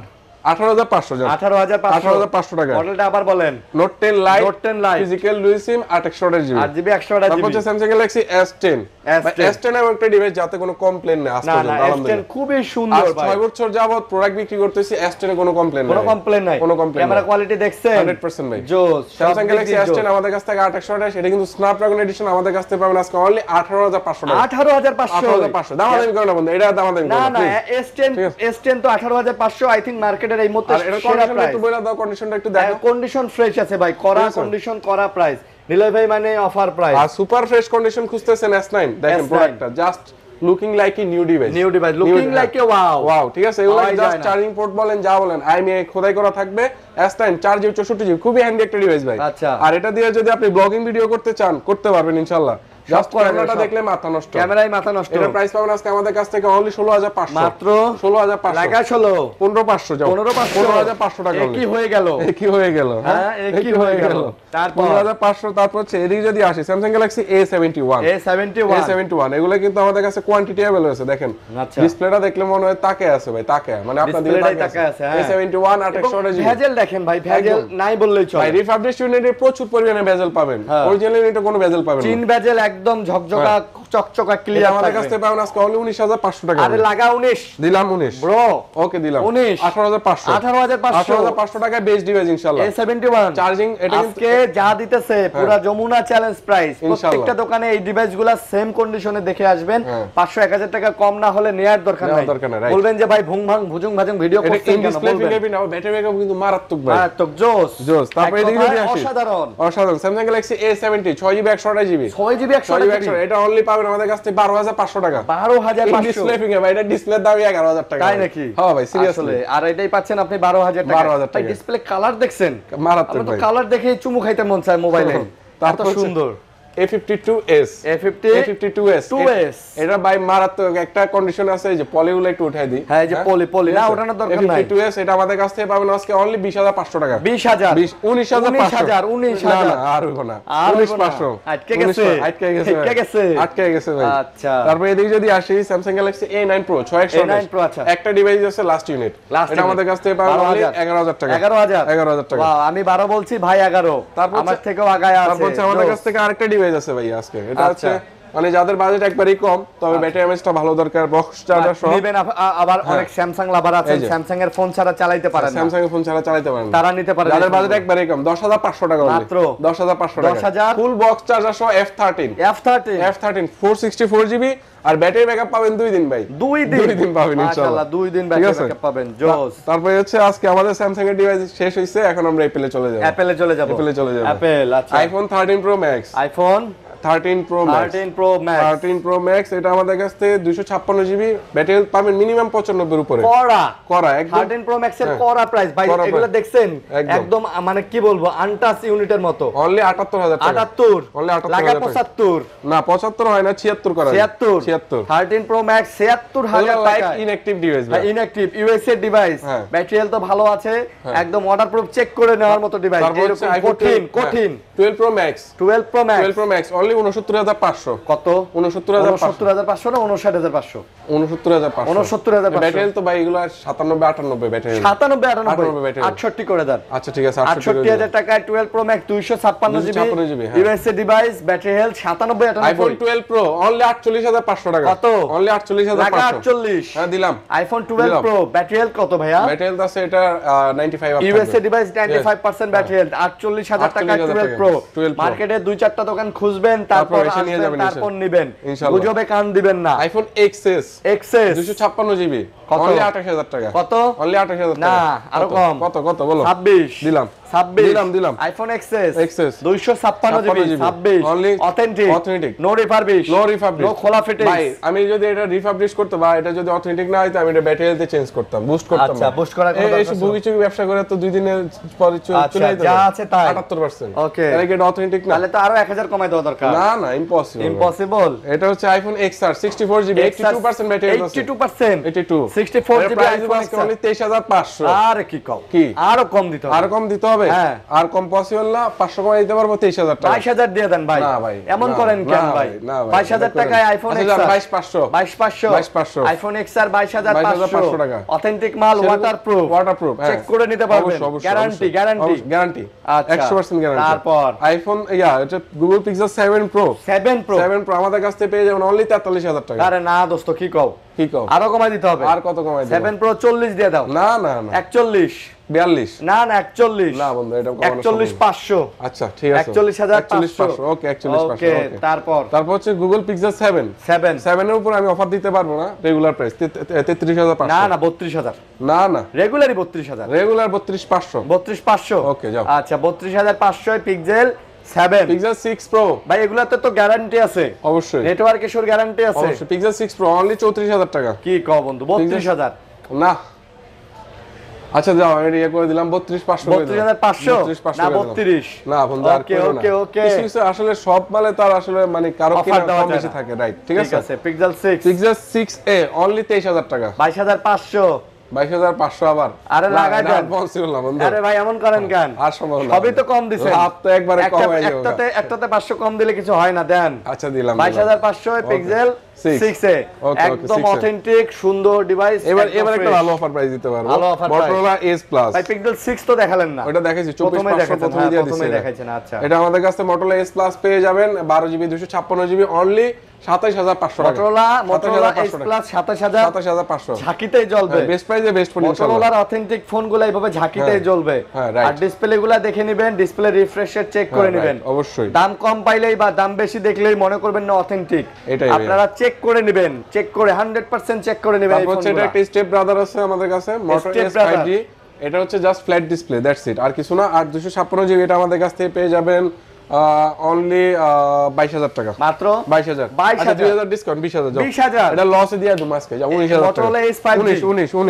S1: 18500 জান 18500 টাকা।
S2: মডেলটা আবার বলেন
S1: Note 10 Lite
S2: Note 10 Lite
S1: physical dual SIM 2800 GB
S2: 8 GB 128
S1: তারপর
S2: জিবি
S1: হচ্ছে Samsung Galaxy S10 S10 এর একটা ডিভাইস যাতে কোনো কমপ্লেইন নেই আজ
S2: না না
S1: পর্যন্ত
S2: S10
S1: আলহামদুলিল্লাহ
S2: খুবই সুন্দর ভাই,
S1: 6 বছর যাবত প্রোডাক্ট বিক্রি করতেছি, S10 এ কোনো কমপ্লেইন
S2: কোনো কমপ্লেইন নাই,
S1: কোনো কমপ্লেইন
S2: ক্যামেরা কোয়ালিটি দেখছেন
S1: 100% ভাই।
S2: জোস
S1: Samsung Galaxy S10 আমাদের কাছ থেকে 2800 এটা কিন্তু Snapdragon এডিশন আমাদের কাছ থেকে পাবেন আজকে অনলি 18500 টাকা,
S2: 18500
S1: দামাদামি করে না বন্ধু, এটা দামাদামি করে
S2: না না
S1: please।
S2: S10 তো 18500 আই থিং মার্কেটের এই মুহূর্তে
S1: আর এটা
S2: সেরা
S1: কন্ডিশন
S2: প্রাইস,
S1: একটু বলে দাও, কন্ডিশনটা একটু দেখো।
S2: কন্ডিশন ফ্রেশ আছে ভাই, করা
S1: ঠিক আছে।
S2: কন্ডিশন করা প্রাইস, নিলয় ভাই মানে অফার প্রাইস,
S1: আর সুপার ফ্রেশ কন্ডিশন খুঁজতেছেন S9 দেখেন
S2: S9
S1: প্রোডাক্টটা just looking like a new device,
S2: new device looking like a wow
S1: wow, ঠিক আছে। এগুলো
S2: পাওয়াই
S1: জাস্ট
S2: যায় না।
S1: চার্জিং পোর্ট বলেন যা বলেন আইএমআই খোদাই করা থাকবে, S9 4GB 64GB খুবই হ্যান্ডি একটা ডিভাইস ভাই।
S2: আচ্ছা।
S1: আর এটা দিয়ে যদি আপনি ব্লগিং ভিডিও করতে চান করতে পারবেন ইনশাআল্লাহ, জাস্ট
S2: করা যাবে,
S1: ক্যামেরাটা
S2: সব।
S1: দেখলে মাথা নষ্ট,
S2: ক্যামেরাই মাথা নষ্ট,
S1: এটার প্রাইস পাবেন আজকে আমাদের কাছ থেকে অনলি 16500,
S2: মাত্র
S1: 16500
S2: লাগা 16
S1: 15500 যাও
S2: 15500
S1: টাকা
S2: কি হয়ে গেল,
S1: কি হয়ে গেল,
S2: হ্যাঁ কি হয়ে গেল। তারপর
S1: 15500। তারপর হচ্ছে এদিকে যদি আসি Samsung Galaxy A71 এগুলো কিন্তু আমাদের কাছে কোয়ান্টিটি अवेलेबल আছে দেখেন,
S2: আচ্ছা।
S1: ডিসপ্লেটা দেখলে মনে হয় তাকে আছে ভাই, তাকে মানে আপনার দিকে
S2: ডিসপ্লেটাই
S1: তাকে
S2: তাকায়
S1: আছে
S2: আছে, হ্যাঁ।
S1: A71 2800 জিবি
S2: ভেজেল দেখেন ভাই, ভেজেল
S1: একদম।
S2: নাই বললেই চলে
S1: ভাই রিফাবলিশড ইউনিটে প্রচুর পরিমাণে বেজেল পাবেন,
S2: হ্যাঁ।
S1: অরিজিনাল ইউনিটে কোনো বেজেল পাবেন না,
S2: চিন ভেজেল একদম ঝকঝকা চকচকা
S1: এটা
S2: ক্লিয়ার
S1: আমাদের কাছ থেকে পাবেন আজকে অনলি 19500 টাকা,
S2: আরে লাগা 19
S1: দিলাম 19
S2: ব্রো,
S1: ওকে দিলাম
S2: 19
S1: 18500
S2: 18500
S1: টাকায় বেস্ট ডিভাইস ইনশাআল্লাহ।
S2: A71
S1: চার্জিং এটা কিন্তু
S2: আজকে যা দিতেছে পুরো যমুনা চ্যালেঞ্জ প্রাইস,
S1: ইনশাআল্লাহ।
S2: প্রত্যেকটা দোকানে এই ডিভাইসগুলো সেম কন্ডিশনে দেখে আসবেন,
S1: হ্যাঁ।
S2: 500 1000 টাকা কম না হলে নেয়ার দরকার
S1: নেওয়ার
S2: নাই,
S1: দরকার নাই, right।
S2: বলবেন যে ভাই ভুং ভাং ভুজুং ভাজুং ভিডিও
S1: এটা
S2: করছেন
S1: ইন
S2: কেন
S1: ডিসপ্লে
S2: বলবেন,
S1: ফিঙ্গারপ্রিন্ট আর ব্যাটারি ব্যাকআপ কিন্তু মারাত্মক ভাই,
S2: মারাত্মক জোস
S1: জোস। তারপরে
S2: এক
S1: এদিকে যদি
S2: কথায়
S1: আসি
S2: অসাধারণ
S1: অসাধারণ Samsung Galaxy A70 6GB 128GB
S2: 6GB
S1: 6GB
S2: 128GB
S1: এটা অনলি পাবেন আমাদের কাছ থেকে 12500 টাকা,
S2: 12500
S1: ডিসপ্লে ফিঙ্গার ভাই, এটা ডিসপ্লের দাম 11000 টাকা
S2: তাই নাকি?
S1: হ্যাঁ ভাই সিরিয়াসলি
S2: আসলে আর এটাই পাচ্ছেন আপনি 12000 টাকা,
S1: 12,000 টাকা।
S2: ডিসপ্লে কালার দেখছেন,
S1: মারাত্মক
S2: আমার তো
S1: ভাই।
S2: কালার দেখে চুমু খাইতে মন চায় মোবাইলে,
S1: তারপর
S2: এত
S1: হচ্ছে
S2: সুন্দর
S1: A52s
S2: A52s
S1: এটা ভাই মারাত্মক একটা কন্ডিশন আছে, এই যে পলিগুলো একটু উঠাই দিই,
S2: হ্যাঁ এই যে পলি
S1: ঠিক
S2: না
S1: আছে?
S2: ওঠানোর দরকার নাই,
S1: A52s এটা আমাদের কাছ থেকে পাবেন আজকে অনলি 20500 টাকা,
S2: 20000
S1: 19500
S2: 19000
S1: না আর হইব না,
S2: আর হইব না।
S1: 19500
S2: আটকে গেছে,
S1: আটকে গেছে ভাই।
S2: আটকে গেছে।
S1: আটকে গেছে ভাই।
S2: আচ্ছা।
S1: তারপর এদিকে যদি আসি Samsung Galaxy A9 Pro 6128
S2: A9 Pro, আচ্ছা।
S1: একটা ডিভাইস আছে লাস্ট ইউনিট,
S2: Last
S1: এটা
S2: unit।
S1: আমাদের কাছ থেকে পাবেন অনলি 11000 টাকা, 11000 টাকা।
S2: ওয়াও, আমি 12 বলছি ভাই 11,
S1: তারপর
S2: আমার
S1: হচ্ছে-
S2: থেকেও আগায় আছে,
S1: তারপর হচ্ছে আমাদের কাছ থেকে আরেকটা ডিভাইস আছে ভাই আজকে, এটা হচ্ছে
S2: আচ্ছা।
S1: মানে যাদের বাজেট একবারই কম তবে ব্যাটারি এমএএইচটা ভালো দরকার, বক্স চার্জার সহ
S2: নেবেন আবার অনেক স্যামসাং লাভার আছেন,
S1: এই যে।
S2: স্যামসাং এর ফোন ছাড়া চালাতে পারেন না,
S1: স্যামসাং এর ফোন ছাড়া চালাতে পারেন না।
S2: তারা নিতে পারে,
S1: যাদের বাজেট একবারই কম 10500 টাকা
S2: মাত্র
S1: 10500 টাকা
S2: 10,000
S1: ফুল বক্স চার্জার সহ F13
S2: F13
S1: 464GB আর ব্যাটারি ব্যাকআপ পাবেন 2 দিন ভাই,
S2: 2 দিন
S1: পাবেন
S2: মাশাআল্লাহ,
S1: ইনশাআল্লাহ
S2: 2 দিন
S1: ঠিক
S2: ব্যাটারি
S1: আছে?
S2: ব্যাকআপ পাবেন, জোস।
S1: তারপরে হচ্ছে আজকে আমাদের স্যামসাং এর ডিভাইস শেষ হইছে, এখন আমরা অ্যাপলে চলে যাব,
S2: অ্যাপলে চলে যাব,
S1: অ্যাপলে চলে যাব।
S2: অ্যাপল, আচ্ছা।
S1: iPhone 13 Pro Max
S2: iPhone
S1: 13 Pro Max 13 Pro Max এটা আমাদের কাছ থেকে 256GB ব্যাটারি পাবেন মিনিমাম 95 এর উপরে করা একদম
S2: 13 Pro Max এর
S1: হ্যাঁ।
S2: করা প্রাইস ভাই,
S1: করা
S2: এগুলো
S1: price।
S2: দেখছেন
S1: একদম।
S2: একদম মানে কি বলবো আনটাচ ইউনিটের মতো,
S1: অনলি 78000 টাকা
S2: 78
S1: Only 78,000
S2: লাগা
S1: টাকা।
S2: 75
S1: না 75 হয় না 76 করা
S2: 76 13 Pro Max 76000
S1: লাইক
S2: টাকা,
S1: ইনঅ্যাক্টিভ ডিভাইস ভাই,
S2: ইনঅ্যাক্টিভ ইউএসএ ডিভাইস,
S1: হ্যাঁ।
S2: ব্যাটারি হেলথ তো ভালো আছে, একদম ওয়াটারপ্রুফ চেক করে নেওয়ার মতো ডিভাইস,
S1: তারপর হচ্ছে
S2: এরকম
S1: iPhone
S2: কঠিন
S1: 12 Pro Max
S2: 12 Pro Max
S1: 12 Pro Max only 69500
S2: কত
S1: 69500
S2: 69500 না 59500
S1: 69500
S2: 69500
S1: ব্যাটারি তো ভাই এগুলো 97 98 ব্যাটারি
S2: 97
S1: 98
S2: 98 68 করে দেন,
S1: আচ্ছা ঠিক আছে
S2: 68000 টাকায় 12 Pro Max 256
S1: 256
S2: জিবি
S1: হ্যাঁ।
S2: USA device, battery health 97
S1: iPhone
S2: 98
S1: 12 Pro only 48500 টাকা
S2: কত?
S1: অনলি
S2: লাগা
S1: 48500
S2: 48
S1: হ্যাঁ দিলাম।
S2: আইফোন 12
S1: দিলাম।
S2: Pro ব্যাটারি হেলথ কত ভাইয়া?
S1: ব্যাটারি হেলথ আছে এটা 95 up
S2: USA device 95% battery health, 48000 টাকা 12 Pro,
S1: 12 Pro
S2: মার্কেটে 2-4টা দোকান খুঁজবেন, তারপর
S1: এসে নিয়ে
S2: আসবেন,
S1: যাবেন
S2: তারপর নেবেন,
S1: ইনশাআল্লাহ।
S2: গুজবে কান দিবেন না।
S1: আইফোন XS
S2: এক্সেস
S1: 256GB
S2: কত?
S1: অনলি 28000 টাকা।
S2: কত?
S1: অনলি 28000 টাকা।
S2: না, আরো কম।
S1: কত কত বলো?
S2: 26
S1: দিলাম।
S2: 26
S1: দিলাম।
S2: IPhone XS
S1: XS
S2: 256 GB 26
S1: Only
S2: authentic no refurbish
S1: no refurbish,
S2: no খোলা ফিটিংস।
S1: ভাই আমি যদি এটা রিফাবলিশ করতে বা এটা যদি অথেন্টিক না হইতো আমি এটা ব্যাটারি হেলথে চেঞ্জ করতাম, বুস্ট করতাম।
S2: আচ্ছা, boost করার কোনো
S1: এই
S2: দরকার
S1: ভুগি চুগি ব্যবসা করে তো 2 দিনের পরে চলে
S2: আচ্ছা,
S1: যেতে
S2: যা আছে তাই।
S1: 78%।
S2: Okay.
S1: তাহলে কি এটা অথেন্টিক না?
S2: তাহলে তো আরো 1000 কমাই দেওয়া দরকার।
S1: না না, ইম্পসিবল।
S2: ইম্পসিবল।
S1: এটা হচ্ছে iPhone XR 64 GB 82% battery health আছে।
S2: 82%
S1: 82
S2: 64 জিবি আইফোন
S1: আজকে অনলি 23500।
S2: আরে কি কও?
S1: কি?
S2: আরো কম দিতে হবে।
S1: আর কম দিতে হবে?
S2: হ্যাঁ।
S1: আর কম পসিবল না, 500 কমাই দিতে পারবো 23000 টাকা।
S2: 22000 দিয়ে দেন ভাই।
S1: না ভাই,
S2: এমন
S1: না,
S2: করেন কেন
S1: না
S2: ভাই?
S1: না ভাই,
S2: 22000
S1: এটা
S2: টাকায়
S1: করেন।
S2: আইফোন
S1: আচ্ছা,
S2: XR
S1: 22500
S2: 22500 আইফোন XR
S1: 22500 টাকা।
S2: অথেন্টিক মাল, ওয়াটারপ্রুফ।
S1: ওয়াটারপ্রুফ
S2: চেক করে নিতে পারবেন। গ্যারান্টি
S1: গ্যারান্টি
S2: আচ্ছা।
S1: 100% গ্যারান্টি।
S2: তারপর
S1: আইফোন এটা Google pixel 7 pro
S2: 7 pro
S1: 7 pro আমাদের কাছ থেকে পেয়ে যাবেন অনলি 43000 টাকা।
S2: আরে না দোস্ত, কি কও?
S1: কি কও?
S2: আরো কমাই দিতে হবে।
S1: আর কত কমাই দেব?
S2: 7 প্রো 40 দিয়ে দাও।
S1: না না না,
S2: 41
S1: 42।
S2: না না 41
S1: না বন্ধু, এটা কমানো সম্ভব
S2: 41
S1: না।
S2: 500
S1: আচ্ছা ঠিক আছে,
S2: 41500
S1: ওকে 41500
S2: ওকে।
S1: ওকে।
S2: তারপর
S1: তারপর হচ্ছে গুগল পিক্সেল 7
S2: 7
S1: এর উপর আমি অফার দিতে পারবো না, রেগুলার প্রাইস 33500।
S2: না না 32000
S1: না না,
S2: রেগুলারই 32000
S1: রেগুলার 32500।
S2: 32500
S1: ওকে, যাও।
S2: আচ্ছা 32500 পিক্সেল 7
S1: পিক্সেল 6 প্রো
S2: ভাই এগুলাতে তো গ্যারান্টি আছে,
S1: অবশ্যই
S2: নেটওয়ার্ক ইস্যুর গ্যারান্টি আছে।
S1: অবশ্যই। পিক্সেল 6 প্রো অনলি 34000 টাকা।
S2: কি কও বন্ধু? 32000
S1: না আচ্ছা যাও, আমি ইয়ে করে দিলাম 32500 করে দিলাম।
S2: 32500 না 32
S1: না বন্ধু, আর
S2: ওকে
S1: করো না।
S2: ওকে ওকে।
S1: কিছু কিছু আসলে সব মালে তার আসলে মানে কারো
S2: Offer
S1: কিনা
S2: দেওয়া
S1: কম
S2: যায়
S1: বেশি
S2: না।
S1: থাকে, রাইট? ঠিক আছে।
S2: পিক্সেল 6
S1: পিক্সেল 6a অনলি 23000 টাকা।
S2: 22500
S1: 22500 আবার।
S2: আরে
S1: না,
S2: লাগাই
S1: এটা
S2: দেন।
S1: পসিবল না বন্ধু।
S2: আরে ভাই এমন করেন কেন?
S1: আর সম্ভব না।
S2: সবই তো কম দিছেন।
S1: লাভ তো একবারে কম হয়ে যাবে।
S2: একটাতে 500 কম দিলে কিছু হয় না, দেন।
S1: আচ্ছা দিলাম।
S2: 22500 পিক্সেল 6 এ
S1: ওকে,
S2: একদম
S1: 6 এ।
S2: অথেন্টিক সুন্দর ডিভাইস।
S1: এবার একটা ভালো অফার প্রাইস দিতে পারবো।
S2: ভালো offer price।
S1: Motorola Edge Plus।
S2: ভাই পিক্সেল 6 তো দেখালেন না।
S1: ওটা দেখাইছি
S2: প্রথমে
S1: 24500
S2: দেখাইছেন,
S1: প্রথমে দিয়ে
S2: প্রথমে
S1: দিছি।
S2: দেখাইছেন। আচ্ছা
S1: এটা আমাদের কাছে Motorola Edge Plus পেয়ে যাবেন 12 জিবি 256 জিবি অনলি 27500 টাকা।
S2: Motorola Edge Plus 27000
S1: 27500
S2: ঝাঁকিতেই জ্বলবে।
S1: বেস্ট প্রাইসে বেস্ট ফোন ইনশাআল্লাহ।
S2: Motorola অথেন্টিক ফোনগুলো এইভাবে ঝাঁকিতেই জ্বলবে।
S1: হ্যাঁ, right।
S2: আর ডিসপ্লেগুলো দেখে নেবেন, ডিসপ্লে রিফ্রেশের চেক করে
S1: হ্যাঁ,
S2: নেবেন।
S1: right, অবশ্যই।
S2: দাম কম পাইলেই বা দাম বেশি দেখলেই মনে করবেন না অথেন্টিক।
S1: এটাই
S2: আপনারা চেক করে নেবেন, চেক করে 100% চেক করে নেবেন এই
S1: তারপর হচ্ছে এটা
S2: ফোনগুলো।
S1: একটা স্টেপ ব্রাদার আছে আমাদের কাছে Moto
S2: Step
S1: S
S2: brother।
S1: 5G। এটা হচ্ছে just flat display, that's it, আর কিছু না। আর 256 জিবি এটা আমাদের কাছ থেকে পেয়ে যাবেন অনলি 22000 টাকা।
S2: মাত্র
S1: 22000।
S2: 22000
S1: আচ্ছা 2000 ডিসকাউন্ট 20000 যাও।
S2: 20000
S1: এটা লসে দিয়ে দু মাসকে যাও 19000 টাকা।
S2: Motorola S 5G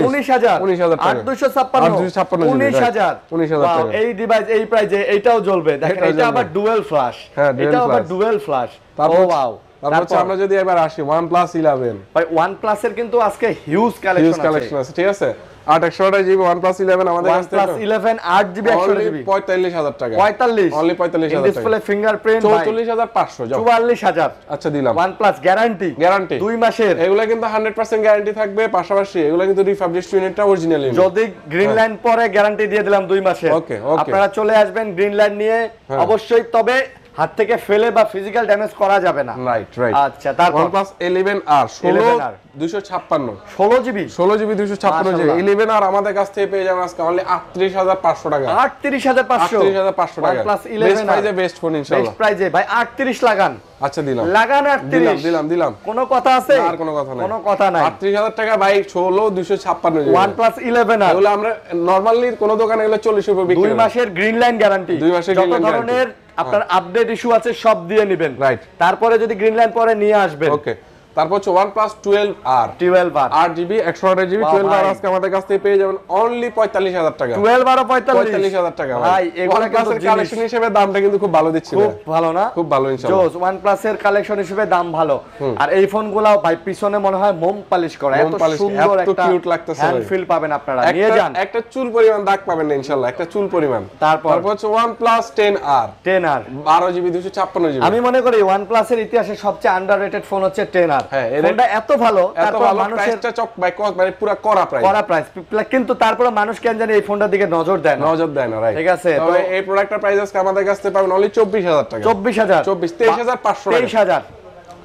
S1: 19000 টাকা।
S2: 8256
S1: 19000
S2: 19000
S1: টাকা।
S2: এই ডিভাইস এই প্রাইজে এইটাও জ্বলবে। দেখেন
S1: এটাও
S2: এটা
S1: জ্বলবে।
S2: আবার ডুয়াল ফ্ল্যাশ।
S1: হ্যাঁ, dual
S2: এটা আবার
S1: flash।
S2: Dual flash. ও
S1: তারপর
S2: ওয়াও।
S1: তারপর হচ্ছে আমরা যদি এবার আসি OnePlus 11।
S2: ভাই OnePlus এর কিন্তু আজকে হিউজ
S1: হিউজ
S2: কালেকশন আছে।
S1: কালেকশন আছে, ঠিক আছে। 8 জিবি OnePlus 11 আমাদের কাছ থেকে
S2: OnePlus 11 8GB 128GB
S1: 45000 টাকা।
S2: 45
S1: অনলি 45000 টাকা।
S2: ডিসপ্লে ফিঙ্গারপ্রিন্ট
S1: 44500 যাও।
S2: 44000
S1: আচ্ছা দিলাম।
S2: OnePlus গ্যারান্টি
S1: গ্যারান্টি
S2: 2 মাসের।
S1: এগুলা কিন্তু 100% গ্যারান্টি থাকবে, পাশাপাশি এগুলা কিন্তু রিফাবলিশড ইউনিটটা অরিজিনাল ইউনিট।
S2: যদি গ্রিন লাইন পরে গ্যারান্টি দিয়ে দিলাম 2 মাসের।
S1: ওকে, ওকে।
S2: আপনারা চলে আসবেন গ্রিন লাইন নিয়ে অবশ্যই, তবে হাত থেকে ফেলে বা ফিজিক্যাল ড্যামেজ করা যাবে না।
S1: Right right.
S2: আচ্ছা তারপর
S1: OnePlus 11R
S2: 11R
S1: 256
S2: 16GB
S1: 256 GB 11R আমাদের কাছ থেকে পেয়ে যাবেন আজকে অনলি 38500 টাকা।
S2: 38500
S1: 38500 টাকা।
S2: OnePlus
S1: বেস্ট
S2: 11
S1: প্রাইসে বেস্ট ফোন
S2: বেস্ট
S1: ইনশাআল্লাহ।
S2: প্রাইজে ভাই 38 লাগান।
S1: আচ্ছা দিলাম।
S2: লাগান 38।
S1: দিলাম।
S2: কোনো কথা আছে?
S1: আর কোনো কথা নাই।
S2: কোনো কথা নাই।
S1: 38000 টাকা ভাই 256 জিবি।
S2: OnePlus 11R
S1: এগুলো আমরা নরমালি কোন দোকানে এগুলো 40 রুপয়ে বিক্রি
S2: 2
S1: করে।
S2: মাসের গ্রিন লাইন গ্যারান্টি।
S1: 2 মাসের green line
S2: ধরনের আপনার আপডেট ইস্যু আছে সব দিয়ে নেবেন।
S1: Right।
S2: তারপরে যদি গ্রিন লাইন পরে নিয়ে আসবেন।
S1: ওকে। তারপর হচ্ছে OnePlus 12R
S2: 12R
S1: 8GB 128GB 12R আজকে আমাদের কাছ থেকে পেয়ে যাবেন অনলি 45000 টাকা।
S2: 12R
S1: 45000 টাকা
S2: ভাই এগুলা কিন্তু
S1: OnePlus এর কালেকশন হিসেবে দামটা কিন্তু খুব ভালো দিচ্ছি
S2: খুব ভালো না?
S1: খুব ভালো ইনশাআল্লাহ।
S2: জোস OnePlus এর কালেকশন হিসেবে দাম ভালো। আর এই ফোনগুলো ভাই পিছনে মনে হয় মোম পালিশ করা, এত সুন্দর
S1: এত
S2: একটা
S1: কিউট লাগতেছে
S2: হ্যান্ড
S1: ভাই।
S2: ফিল পাবেন আপনারা, নিয়ে যান।
S1: একটা চুল পরিমাণ দাগ পাবেন না ইনশাআল্লাহ, একটা চুল পরিমাণ।
S2: তারপর
S1: হচ্ছে OnePlus 10R
S2: 10R
S1: 12GB 256GB।
S2: আমি মনে করি OnePlus এর ইতিহাসে সবচেয়ে আন্ডাররেটেড ফোন হচ্ছে 10R।
S1: হ্যাঁ,
S2: ফোনটা এত ভালো,
S1: এত
S2: তারপর
S1: ভালো,
S2: মানুষের
S1: প্রাইসটা চক বাই কস মানে পুরো করা প্রাইস।
S2: করা প্রাইস, কিন্তু তারপরে মানুষ কেন জানি এই ফোনটার দিকে নজর দেয় না।
S1: নজর দেয় না, রাইট।
S2: ঠিক আছে,
S1: তবে এই প্রোডাক্টটার প্রাইস আজকে আমাদের কাছ থেকে পাবেন অনলি 24000 টাকা।
S2: 24000
S1: 23500
S2: 23000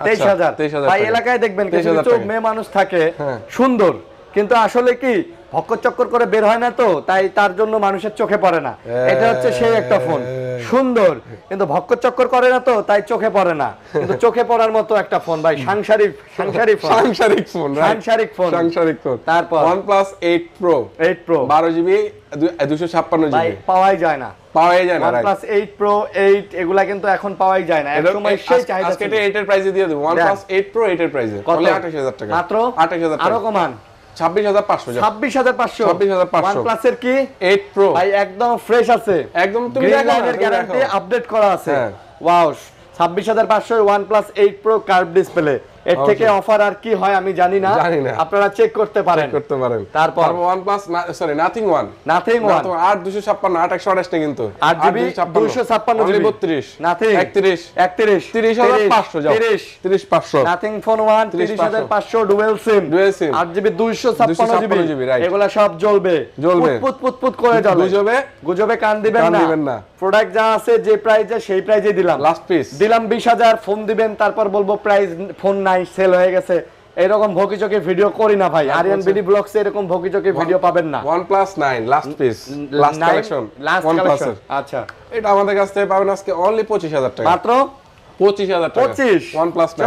S2: 23000
S1: 23000
S2: ভাই এলাকায় দেখবেন কিছু
S1: 23000
S2: কিছু
S1: টাকা।
S2: মেয়ে মানুষ থাকে
S1: হ্যাঁ।
S2: সুন্দর, কিন্তু আসলে কি ভক্কর চক্কর করে বের হয় না তো, তাই তার জন্য মানুষের চোখে পড়ে না। এটা হচ্ছে সেই একটা ফোন, সুন্দর কিন্তু ভক্কর চক্কর করে না তো, তাই চোখে পড়ে না, কিন্তু চোখে পড়ার মতো একটা ফোন ভাই, সাংসারিক ফোন, সাংসারিক ফোন। তারপর
S1: OnePlus 8 Pro 12GB 256GB
S2: ভাই পাওয়াই যায় না, OnePlus 8 Pro 8 এগুলা কিন্তু এখন পাওয়াই যায় না, একসময় সেই চাহিদা
S1: আজকে এটা 8 এর প্রাইসে দিয়ে দেব। OnePlus 8 Pro 8 এর প্রাইসে only 28000 টাকা,
S2: মাত্র
S1: 28000 টাকা,
S2: আরো কমান
S1: 26500
S2: OnePlus এর কি
S1: 8 Pro
S2: ভাই একদম ফ্রেশ আছে,
S1: একদম তুমি দেখো না,
S2: গ্যারান্টি আপডেট করা আছে। Wow 26500 OnePlus 8 Pro curve display, এর থেকে অফার আর কি হয় আমি জানি না, আপনারা চেক করতে পারেন। তারপর
S1: OnePlus Nothing One 8256 8128 না কিন্তু
S2: 8GB 256GB
S1: 32
S2: Nothing
S1: 31 30500 যাও 30500
S2: Nothing Phone 1 30500 dual SIM 8GB 256GB এগুলা সব জ্বলবে পুত করে জ্বলবে, গুজবে কান দিবেন না। প্রোডাক্ট যা আছে যে প্রাইসে সেই প্রাইসে দিলাম,
S1: লাস্ট পিস দিলাম
S2: 20000, ফোন দিবেন তারপর বলবো প্রাইস ফোন নাই, সেল হয়ে গেছে, এরকম ভকিচকি ভিডিও করি না ভাই। আরিয়ান বিডি ব্লগস এরকম ভকিচকি ভিডিও পাবেন না।
S1: OnePlus 9 last piece, last collection OnePlus।
S2: আচ্ছা
S1: এটা আমাদের কাছ থেকে পাবেন আজকে অনলি 25000 টাকা,
S2: মাত্র
S1: 25000 টাকা।
S2: 25
S1: OnePlus 9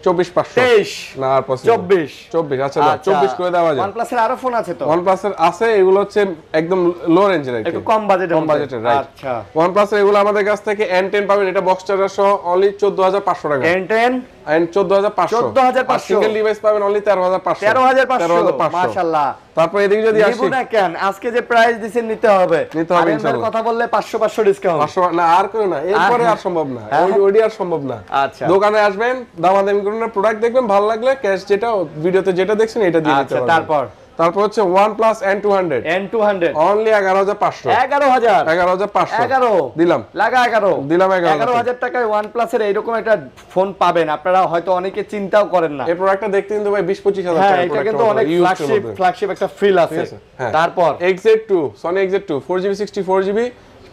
S1: 24500
S2: 23
S1: না আর 24 আচ্ছা 24 করে দেওয়া যায়।
S2: OnePlus এর আরো ফোন আছে তো,
S1: OnePlus এর আছে, এগুলো হচ্ছে একদম লো রেঞ্জের,
S2: একটু কম বাজেটের
S1: রাইট।
S2: আচ্ছা
S1: OnePlus এর এগুলো আমাদের কাছ থেকে N10 পাবেন, এটা বক্স চার্জার সহ অনলি 14500 টাকা।
S2: N10
S1: 14500 সিঙ্গেল ডিভাইস পাবেন অনলি 13500
S2: মাশাআল্লাহ।
S1: তারপর এদিকে যদি আসি
S2: নিবো না কেন, আজকে যে প্রাইস দিছেন নিতে হবে
S1: ইনশাআল্লাহ।
S2: কথা বললে 500 ডিসকাউন্ট,
S1: 500 না আর কেউ না, এরপরে আর সম্ভব না, ওইডি আর সম্ভব না।
S2: আচ্ছা
S1: দোকানে আসবেন, দামাদামি করুন, প্রোডাক্ট দেখবেন, ভালো লাগলে ক্যাশ যেটা ভিডিওতে যেটা দেখছেন এটা দিয়ে দিতে পারবেন। তারপর হচ্ছে OnePlus N200 অনলি 11500 দিলাম,
S2: লাগা 11
S1: দিলাম
S2: 11000 টাকায় OnePlus এর এরকম একটা ফোন পাবেন, আপনারা হয়তো অনেকে চিন্তাও করেন না।
S1: এই প্রোডাক্টটা দেখতে কিন্তু ভাই 20-25000 টাকা,
S2: এটা কিন্তু অনেক ফ্ল্যাগশিপ একটা ফিল আছে। তারপর
S1: XZ2 Sony XZ2 4GB 64GB,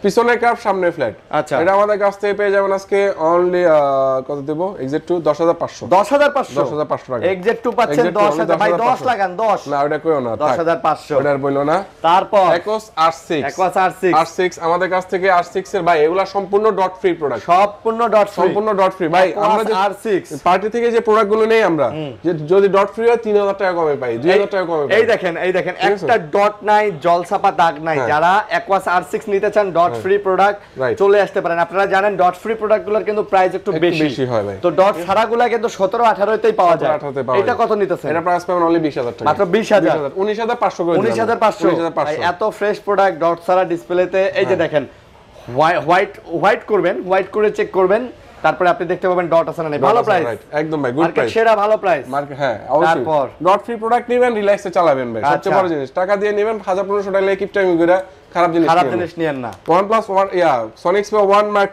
S1: পিছনে কার্ভ সামনে ফ্ল্যাট।
S2: আচ্ছা
S1: এটা আমাদের কাছ থেকে পেয়ে যাবেন আজকে অনলি কত দেব, XZ2 10500 টাকা।
S2: XZ2 পাচ্ছেন 10000 ভাই, 10 লাগান 10
S1: না ওটা কইও না,
S2: 10500
S1: ওটার বইলো না।
S2: তারপর
S1: Ecos R6 আমাদের কাছ থেকে R6 এর ভাই এগুলা সম্পূর্ণ ডট ফ্রি প্রোডাক্ট,
S2: সম্পূর্ণ ডট ফ্রি
S1: ভাই। আমরা যে
S2: R6
S1: পার্টি থেকে যে প্রোডাক্টগুলো নেই আমরা, যে যদি ডট ফ্রি হয় 3000 টাকা কমে পাই, 2000 টাকা কমে পাই।
S2: এই দেখেন একটা ডট নাই, জলছাপা দাগ নাই। যারা Ecos R6 নিতে চান ডট ফ্রি প্রোডাক্ট চলে আসতে পারেন। আপনারা জানেন ডট ফ্রি প্রোডাক্টগুলোর কিন্তু প্রাইস একটু বেশি হয় ভাই, তো ডট ছাড়াগুলা কিন্তু 17-18 তেই পাওয়া যায়। এটা কত নিতেছেন?
S1: এটা প্রাইস পাবেন অনলি 20000 টাকা,
S2: মাত্র 20000
S1: 19500 করে দিলাম,
S2: 19500 এত ফ্রেশ প্রোডাক্ট ডট ছাড়া ডিসপ্লেতে। এই যে দেখেন হোয়াইট করবেন, হোয়াইট করে চেক করবেন, তারপরে আপনি দেখতে পাবেন ডট আছে না নাই। ভালো প্রাইস
S1: একদম ভাই, গুড প্রাইস,
S2: সেরা ভালো প্রাইস
S1: মার্কেট। হ্যাঁ অবশ্যই, তারপর ডট ফ্রি প্রোডাক্ট নেবেন, রিল্যাক্সে চালাবেন ভাই, সবচেয়ে বড় জিনিস। টাকা দিয়ে নেবেন 1500 টাকা লাগে, কিপ টাইম করে খারাপ জিনিস নিয়েন না। OnePlus Sony Xperia 1 Mark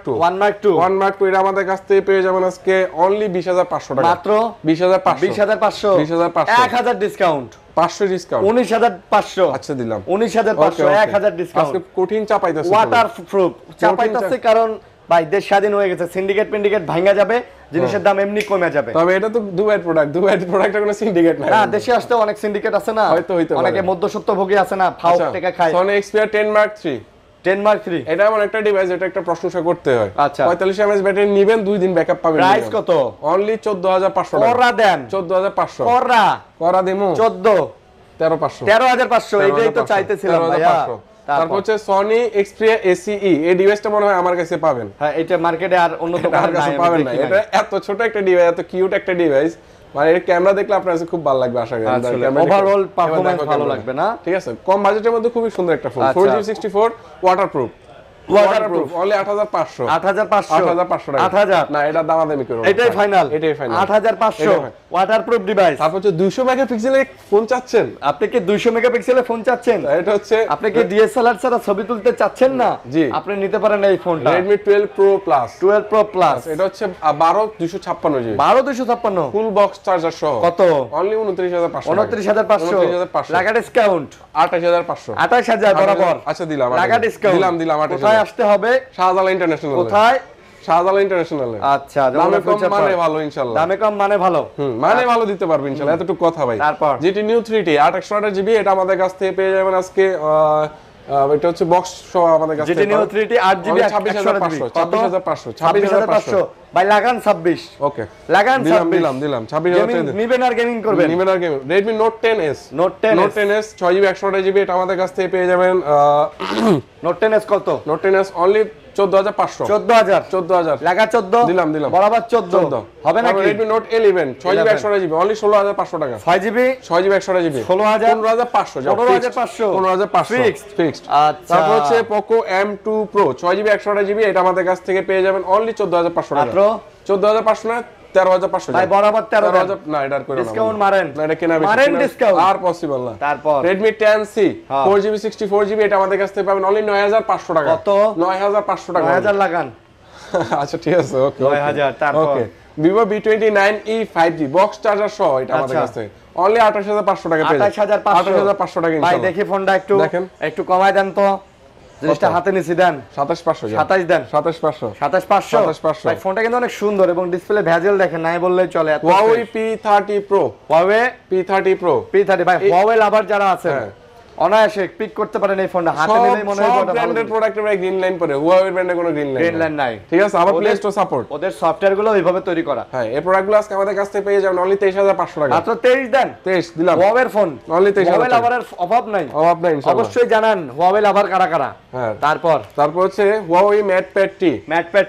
S1: 2 এটা আমাদের কাছ থেকে পেয়ে যাবেন আজকে অনলি 20500 টাকা,
S2: মাত্র 20500 1000 ডিসকাউন্ট,
S1: 500 ডিসকাউন্ট,
S2: 19500
S1: আচ্ছা দিলাম
S2: 19500 1000 ডিসকাউন্ট।
S1: আজকে কঠিন চাপাইতেছে,
S2: ওয়াটারপ্রুফ চাপাইতেছে, কারণ ভাই দেশ স্বাধীন হয়ে গেছে, সিন্ডিকেট ভাঙা যাবে, জিনিসের দাম এমনি কমে যাবে।
S1: তবে এটা তো দুবাইয়ের প্রোডাক্ট কোনো সিন্ডিকেট না।
S2: না, দেশে আসতে অনেক সিন্ডিকেট আছে না,
S1: হয়তো
S2: অনেকে মধ্যস্বত্বভোগী আছে না, ফাও টাকা খায়।
S1: Sony Xperia 10 Mark 3 এটা এমন একটা ডিভাইস, এটা একটা প্রশংসা করতে হয়। 45 mAh ব্যাটারি নেবেন, 2 দিন ব্যাকআপ পাবেন।
S2: প্রাইস কত?
S1: অনলি 14500 টাকা।
S2: করা দেন
S1: 14500
S2: করা
S1: দিমু
S2: 13500 এটাই তো চাইতেছিলাম ভাইয়া।
S1: তারপর হচ্ছে Sony Xperia ACE, এই ডিভাইসটা মনে হয় আমার কাছে পাবেন।
S2: হ্যাঁ, এটা মার্কেটে আর অন্য দোকানে
S1: পাবেন না। এটা এত ছোট একটা ডিভাইস, এত কিউট একটা ডিভাইস, মানে এর ক্যামেরা দেখলে আপনার কাছে খুব ভালো লাগবে, আশা করি
S2: ওভারঅল পারফরম্যান্স ভালো লাগবে না।
S1: ঠিক আছে, কম বাজেটের মধ্যে খুবই সুন্দর একটা ফোন, 4GB 64 ওয়াটারপ্রুফ অনলি 8500 টাকা।
S2: 8000
S1: না, এটা দামাদামি করব,
S2: এটাই ফাইনাল
S1: 8500
S2: ওয়াটারপ্রুফ ডিভাইস।
S1: তারপর হচ্ছে 200 মেগাপিক্সেলের ফোন চাচ্ছেন?
S2: আপনি কি 200 মেগাপিক্সেলের ফোন চাচ্ছেন?
S1: এটা হচ্ছে
S2: আপনি কি ডিএসএলআর ছাড়া ছবি তুলতে চাচ্ছেন না?
S1: জি,
S2: আপনি নিতে পারেন এই ফোনটা,
S1: Redmi 12 Pro Plus।
S2: এটা
S1: হচ্ছে 12256 জিবি,
S2: 12256
S1: ফুল বক্স চার্জার সহ।
S2: কত?
S1: অনলি 29500
S2: 29500 লাগা ডিসকাউন্ট
S1: 28500
S2: 28000 বরাবর।
S1: আচ্ছা দিলাম
S2: লাগা ডিসকাউন্ট
S1: দিলাম 28000।
S2: কোথায় আসতে হবে?
S1: শাহজালাল ইন্টারন্যাশনাল।
S2: কোথায়?
S1: শাহজালাল ইন্টারন্যাশনালে।
S2: আচ্ছা,
S1: দামে কম মানে ভালো ইনশাআল্লাহ।
S2: দামে কম মানে ভালো।
S1: মানে ভালো দিতে পারবে ইনশাআল্লাহ, এতটুকু কথা ভাই।
S2: তারপর
S1: GT Neo 3T 8 জিবি, এটা আমাদের কাছ থেকে পেয়ে যাবেন আজকে এটা হচ্ছে বক্স সহ আমাদের কাছে
S2: GT Neo 3T 8GB
S1: 26500
S2: ভাই লাগান 26।
S1: ওকে
S2: লাগান 26
S1: দিলাম 26000
S2: নিবেন আর গেমিং করবেন।
S1: নিবেন আর gaming. Redmi Note 10s
S2: Note 10s
S1: 6GB 128GB, এটা আমাদের কাছ থেকে পেয়ে যাবেন।
S2: Note 10s কত?
S1: Note 10s অনলি 14500
S2: 14000 লাগা 14
S1: দিলাম
S2: বরাবর 14 হবে নাকি?
S1: Redmi Note 11 6GB 128GB only 16500 টাকা।
S2: 5GB
S1: 12500 15500 15500 fixed.
S2: আচ্ছা,
S1: তারপর হচ্ছে Poco M2 Pro 6GB 128GB, এটা আমাদের কাছ থেকে পেয়ে যাবেন অনলি 14500 টাকা।
S2: মাত্র
S1: 14500 না 13500
S2: ভাই বরাবর
S1: 13000 না, এটা আর করে না,
S2: ডিসকাউন্ট মারেন
S1: না, এটা কেনা বেশি
S2: মারেন ডিসকাউন্ট
S1: আর পসিবল না।
S2: তারপর
S1: Redmi 10C 4GB 64GB, এটা আমাদের কাছ থেকে পাবেন অনলি 9500 টাকা।
S2: কত?
S1: 9500 টাকা।
S2: 9000 লাগান।
S1: আচ্ছা ঠিক আছে, ওকে
S2: 9000। তারপর
S1: ওকে Vivo V29e 5G box charger সহ, এটা আমাদের কাছে অনলি 28500 টাকা পেয়ে যাবেন।
S2: 28500
S1: টাকা
S2: ভাই
S1: ইনশাআল্লাহ।
S2: দেখি ফোনটা একটু
S1: দেখেন।
S3: একটু কমায় দেন তো, জিনিসটা হাতে নিছি দেন।
S1: 27500
S3: 27 দেন।
S1: 27500
S3: 27500 ভাই ফোনটা কিন্তু অনেক সুন্দর এবং ডিসপ্লে ভেজেল দেখেন নাই বললেই চলে। এত
S1: Huawei P30 Pro
S3: Huawei
S1: P30 Pro
S3: P30 ভাই Huawei লাভার যারা আছে
S1: হ্যাঁ।
S3: অনায়াসে পিক করতে পারেন এই ফোনটা, হাতে নিলেই মনে হয়
S1: সব
S3: ওটা ভালো।
S1: ব্র্যান্ডের প্রোডাক্টের ভাই গ্রিন লাইন পরে, Huawei ব্র্যান্ডে কোনো গ্রিন
S3: গ্রিন লাইন নাই,
S1: ঠিক আছে। আবার প্লে স্টোর সাপোর্ট,
S3: ওদের সফটওয়্যার গুলো ওইভাবে তৈরি করা।
S1: হ্যাঁ এই প্রোডাক্টগুলো আজকে আমাদের কাছ থেকে পেয়ে যাবেন অনলি 23500 টাকা।
S3: মাত্র 23 দেন।
S1: 23 দিলাম।
S3: Huawei ফোন
S1: অনলি 23000
S3: Huawei লাভারের অভাব নাই,
S1: অভাব নাই ইনশাআল্লাহ।
S3: অবশ্যই জানান Huawei লাভার কারা কারা।
S1: হ্যাঁ
S3: তারপর
S1: হচ্ছে Huawei MatePad T
S3: MatePad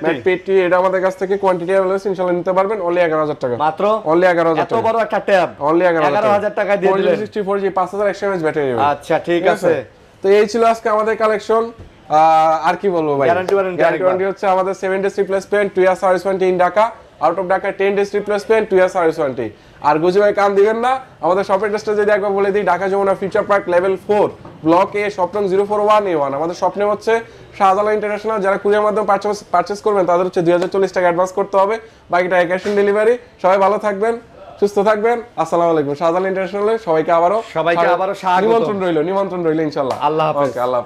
S1: T, এটা আমাদের কাছ থেকে কোয়ান্টিটি অ্যাভেলেবল ইনশাআল্লাহ নিতে পারবেন অনলি 11000 টাকা।
S3: মাত্র
S1: অনলি 11000
S3: এত
S1: টাকা।
S3: বড় একটা ট্যাব
S1: অনলি
S3: 11000 টাকা দিয়ে দিলেন।
S1: 64GB 5100 mAh battery.
S3: আচ্ছা ঠিক আছে।
S1: তো এই ছিল আজকে আমাদের কালেকশন। আর কি বলবো ভাই, গ্যারান্টি হচ্ছে আমাদের 7 days replacement, 2 years service warranty in Dhaka, out of Dhaka 10 days replacement, 2 years service warranty. আর গুজি ভাই কান দিবেন না, আমাদের শপ অ্যাড্রেসটা যদি একবার বলে দিই, Dhaka Jamuna future park level 4 block A shop নং 041A1। আমাদের শপ নেম হচ্ছে শাহজালাল ইন্টারন্যাশনাল। যারা কুরিয়ার মাধ্যমে পারচেজ করবেন তাদের হচ্ছে 2040 টাকা অ্যাডভান্স করতে হবে, বাকিটা ক্যাশ অন ডেলিভারি। সবাই ভালো থাকবেন, সুস্থ থাকবেন। আসসালামু আলাইকুম। শাহজালাল ইন্টারন্যাশনালে সবাইকে আবারও
S3: স্বাগত।
S1: নিমন্ত্রণ রইল ইনশাআল্লাহ।
S3: আল্লাহ হাফেজ।
S1: ওকে, আল্লাহ হাফেজ।